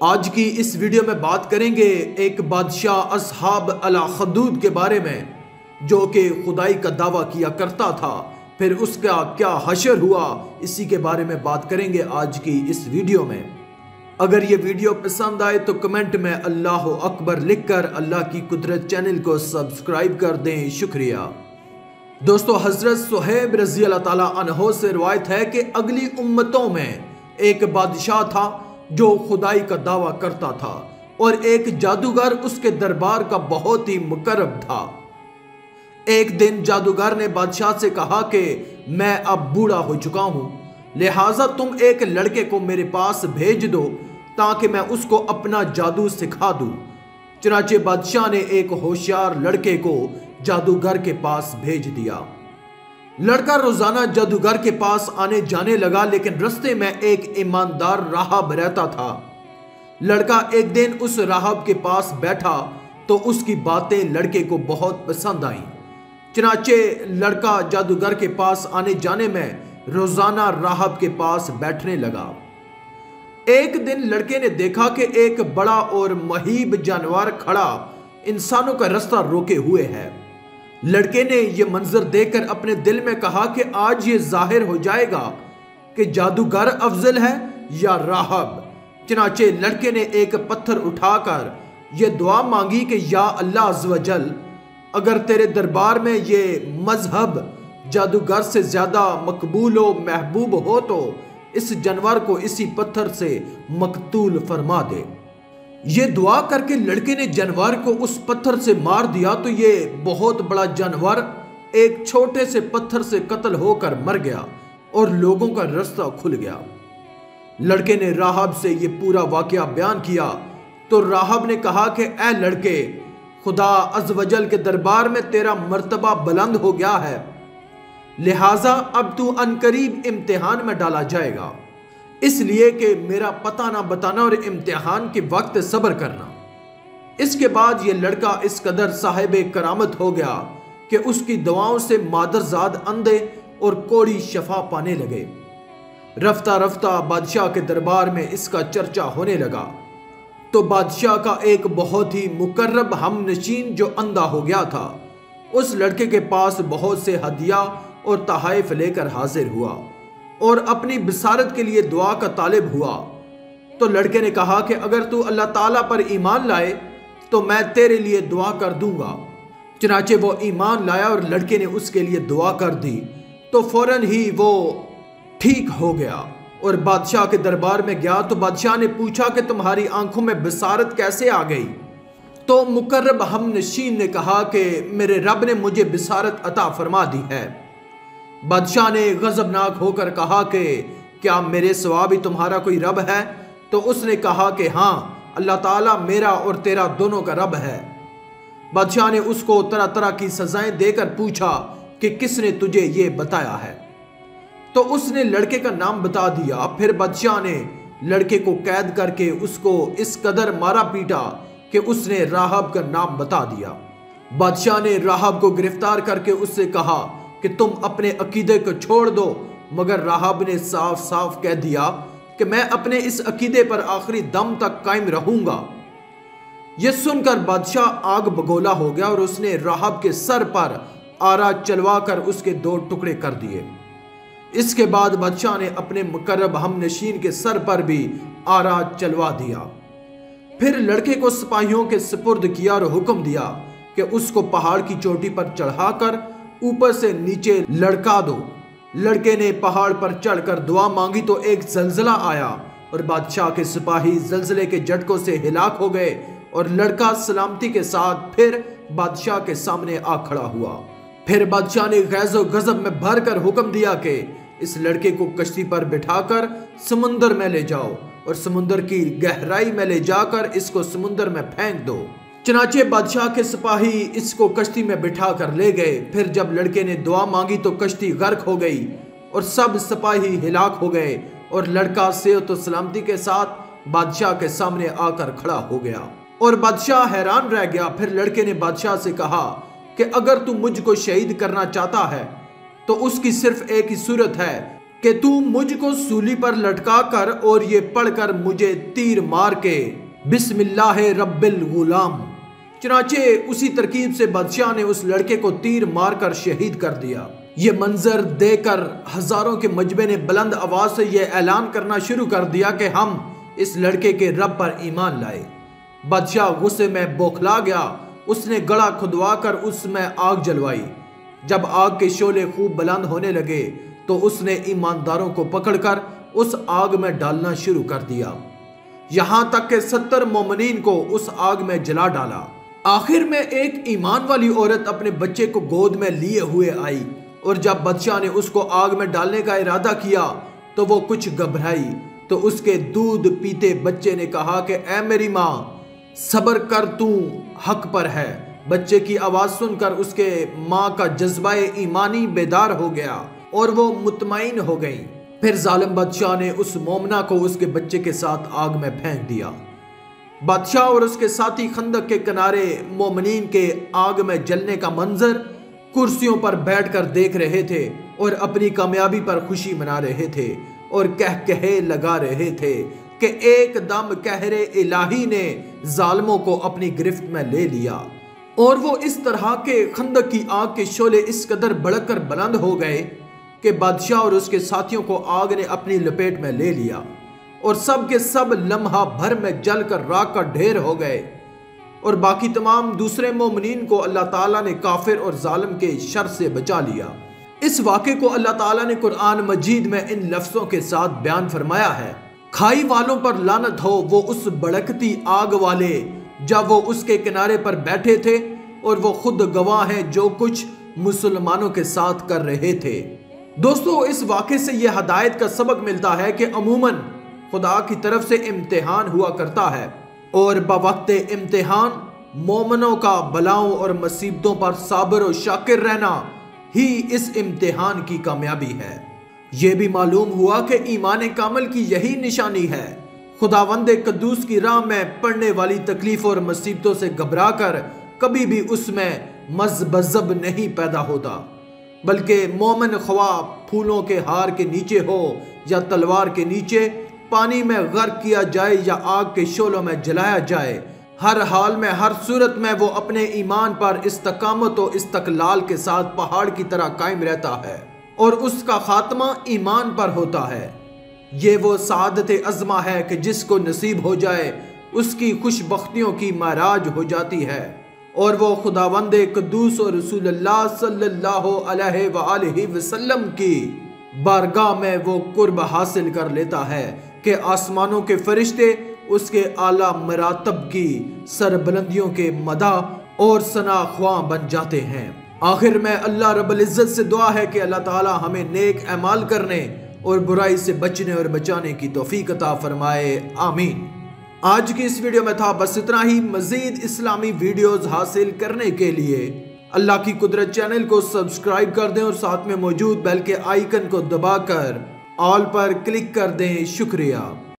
आज की इस वीडियो में बात करेंगे एक बादशाह असहाब अला खदूद के बारे में, जो कि खुदाई का दावा किया करता था। फिर उसका क्या हशर हुआ, इसी के बारे में बात करेंगे आज की इस वीडियो में। अगर ये वीडियो पसंद आए तो कमेंट में अल्लाह अकबर लिखकर अल्लाह की कुदरत चैनल को सब्सक्राइब कर दें, शुक्रिया। दोस्तों, हजरत सुहैब रजी अल्लाह ताला अन्हो से रिवायत है कि अगली उम्मतों में एक बादशाह था जो खुदाई का दावा करता था और एक जादूगर उसके दरबार का बहुत ही मुकर्रब था। एक दिन जादूगर ने बादशाह से कहा कि मैं अब बूढ़ा हो चुका हूं, लिहाजा तुम एक लड़के को मेरे पास भेज दो ताकि मैं उसको अपना जादू सिखा दूं। चुनाचे बादशाह ने एक होशियार लड़के को जादूगर के पास भेज दिया। लड़का रोजाना जादूगर के पास आने जाने लगा, लेकिन रास्ते में एक ईमानदार राहब रहता था। लड़का एक दिन उस राहब के पास बैठा तो उसकी बातें लड़के को बहुत पसंद आईं। चुनाचे लड़का जादूगर के पास आने जाने में रोजाना राहब के पास बैठने लगा। एक दिन लड़के ने देखा कि एक बड़ा और महीब जानवर खड़ा इंसानों का रास्ता रोके हुए है। लड़के ने यह मंजर देखकर अपने दिल में कहा कि आज ये जाहिर हो जाएगा कि जादूगर अफजल है या राहब। चुनाचे लड़के ने एक पत्थर उठाकर यह दुआ मांगी कि या अल्लाह अज़्ज़ व जल, अगर तेरे दरबार में ये मजहब जादूगर से ज्यादा मकबूल व महबूब हो तो इस जानवर को इसी पत्थर से मकतूल फरमा दे। ये दुआ करके लड़के ने जानवर को उस पत्थर से मार दिया तो ये बहुत बड़ा जानवर एक छोटे से पत्थर से कत्ल होकर मर गया और लोगों का रास्ता खुल गया। लड़के ने राहब से ये पूरा वाकया बयान किया तो राहब ने कहा कि ऐ लड़के, खुदा अज़्ज़ व जल के दरबार में तेरा मर्तबा बुलंद हो गया है, लिहाजा अब तू अनकरीब इम्तिहान में डाला जाएगा, इसलिए कि मेरा पता ना बताना और इम्तिहान के वक्त सब्र करना। इसके बाद ये लड़का इस कदर साहिब करामत हो गया कि उसकी दुआओं से मादरजाद अंधे और कोढ़ी शफा पाने लगे। रफ्ता रफ्ता बादशाह के दरबार में इसका चर्चा होने लगा तो बादशाह का एक बहुत ही मुकर्रब हमनशीन जो अंधा हो गया था, उस लड़के के पास बहुत से हदिया और तहाइफ लेकर हाजिर हुआ और अपनी बिसारत के लिए दुआ का तालिब हुआ। तो लड़के ने कहा कि अगर तू अल्लाह ताला पर ईमान लाए तो मैं तेरे लिए दुआ कर दूंगा। चुनाचे वो ईमान लाया और लड़के ने उसके लिए दुआ कर दी तो फौरन ही वो ठीक हो गया और बादशाह के दरबार में गया तो बादशाह ने पूछा कि तुम्हारी आंखों में बिसारत कैसे आ गई? तो मुकर्रब हमनशीन ने कहा कि मेरे रब ने मुझे बिसारत अता फरमा दी है। बादशाह ने गजबनाक होकर कहा कि क्या मेरे सिवा भी तुम्हारा कोई रब है? तो उसने कहा कि हाँ, अल्लाह ताला मेरा और तेरा दोनों का रब है। बादशाह ने उसको तरह तरह की सजाएं देकर पूछा कि किसने तुझे ये बताया है? तो उसने लड़के का नाम बता दिया। फिर बादशाह ने लड़के को कैद करके उसको इस कदर मारा पीटा कि उसने राहब का नाम बता दिया। बादशाह ने राहब को गिरफ्तार करके उससे कहा कि तुम अपने अकीदे को छोड़ दो, मगर राहब ने साफ साफ कह दिया कि मैं अपने इस अकीदे पर आखिरी दम तक कायम रहूंगा। यह सुनकर बादशाह आग बगोला हो गया और उसने राहब के सर पर आरा चलवाकर उसके 2 टुकड़े कर दिए। इसके बाद बादशाह ने अपने मुकर्रब हमनशीन के सर पर भी आरा चलवा दिया। फिर लड़के को सिपाहियों के सुपुर्द किया और हुक्म दिया कि उसको पहाड़ की चोटी पर चढ़ाकर ऊपर से नीचे लड़का दो। लड़के ने पहाड़ पर चढ़कर दुआ मांगी तो एक जलजला आया और बादशाह के सिपाही जलजले के झटकों से हिलाक हो गए और लड़का सलामती के साथ फिर बादशाह के सामने आ खड़ा हुआ। फिर बादशाह ने गैज़ो गजब में भरकर हुक्म दिया कि इस लड़के को कश्ती पर बिठाकर समुंदर में ले जाओ और समुंदर की गहराई में ले जाकर इसको समुंदर में फेंक दो। चुनाचे बादशाह के सिपाही इसको कश्ती में बिठा कर ले गए। फिर जब लड़के ने दुआ मांगी तो कश्ती गर्क हो गई और सब सिपाही हिलाक हो गए और लड़का सेहत और सलामती के साथ बादशाह के सामने आकर खड़ा हो गया और बादशाह हैरान रह गया। फिर लड़के ने बादशाह से कहा कि अगर तू मुझको शहीद करना चाहता है तो उसकी सिर्फ एक ही सूरत है कि तू मुझको सूली पर लटका कर और ये पढ़कर मुझे तीर मार के बिस्मिल्लाह रब्बिल गुलाम। चुनाचे उसी तरकीब से बादशाह ने उस लड़के को तीर मारकर शहीद कर दिया। ये मंजर देखकर हजारों के मजबे ने बुलंद आवाज से यह ऐलान करना शुरू कर दिया कि हम इस लड़के के रब पर ईमान लाए। बादशाह गुस्से में बौखला गया। उसने गड़ा खुदवा कर उसमें आग जलवाई। जब आग के शोले खूब बुलंद होने लगे तो उसने ईमानदारों को पकड़कर उस आग में डालना शुरू कर दिया, यहां तक कि 70 मोमिनीन को उस आग में जला डाला। आखिर में एक ईमान वाली औरत अपने बच्चे को गोद में लिए हुए आई और जब बादशाह ने उसको आग में डालने का इरादा किया तो वो कुछ घबराई। तो उसके दूध पीते बच्चे ने कहा कि ऐ मेरी माँ, सब्र कर, तू हक पर है। बच्चे की आवाज सुनकर उसके माँ का जज्बाए ईमानी बेदार हो गया और वो मुतमईन हो गई। फिर जालिम बादशाह ने उस मोमना को उसके बच्चे के साथ आग में फेंक दिया। बादशाह और उसके साथी खंदक के किनारे मोमिनीन के आग में जलने का मंजर कुर्सियों पर बैठकर देख रहे थे और अपनी कामयाबी पर खुशी मना रहे थे और कहे लगा रहे थे कि एकदम कहरे इलाही ने जालिमों को अपनी गिरफ्त में ले लिया। और वो इस तरह के खंदक की आग के शोले इस कदर बढ़कर बुलंद हो गए कि बादशाह और उसके साथियों को आग ने अपनी लपेट में ले लिया और सब के सब लम्हा भर में जलकर राख का ढेर हो गए। और बाकी तमाम दूसरे मोमिनीन को अल्लाह ताला ने काफिर और जालिम के शर से बचा लिया। इस वाक़े को अल्लाह ताला ने कुरान मजीद में इन लफ्ज़ों के साथ बयान फरमाया है, खाई वालों पर लानत हो, वो उस भड़कती आग वाले जब वो उसके किनारे पर बैठे थे और वो खुद गवाह हैं जो कुछ मुसलमानों के साथ कर रहे थे। दोस्तों, इस वाक़े से यह हदायत का सबक मिलता है कि अमूमन खुदा की तरफ से इम्तिहान हुआ करता है और बवक्त इम्तिहान मोमनों का बलाओं और मुसीबतों पर साबिर और शाकिर रहना ही इस इम्तिहान की कामयाबी है। ये भी मालूम हुआ कि ईमान कामिल की यही निशानी है। खुदावंद कद्दूस की राह में पड़ने वाली तकलीफ और मुसीबतों से घबरा कर कभी भी उसमें मज़बज़ब नहीं पैदा होता, बल्कि मोमिन ख्वाब फूलों के हार के नीचे हो या तलवार के नीचे, पानी में गर्क किया जाए या आग के शोलों में जलाया जाए, हर हाल में हर सूरत में वो अपने ईमान पर इस्तकामत और इस्तकलाल के साथ पहाड़ की तरह कायम रहता है और उसका खात्मा ईमान पर होता है। ये वो सादत अज़मा है कि जिसको नसीब हो जाए उसकी खुशबख्तियों की महराज हो जाती है और वो खुदावंद कद्दूस और रसूलुल्लाह सल्लल्लाहु अलैहि वसल्लम की बारगाह में वो कुर्ब हासिल कर लेता है कि आसमानों के फरिश्ते उसके आला मरातब की सरबुलंदियों के मदा और सना ख्वां बन जाते हैं। आखिर में अल्लाह रब्बुल इज्जत से दुआ है कि अल्लाह ताला हमें नेक अमाल करने और बुराई से बचने और बचाने की तौफीक अता फरमाए, आमीन। आज की इस वीडियो में था बस इतना ही। मजीद इस्लामी वीडियोस हासिल करने के लिए अल्लाह की कुदरत चैनल को सब्सक्राइब कर दें और साथ में मौजूद बेल के आइकन को दबाकर ऑल पर क्लिक कर दें। शुक्रिया।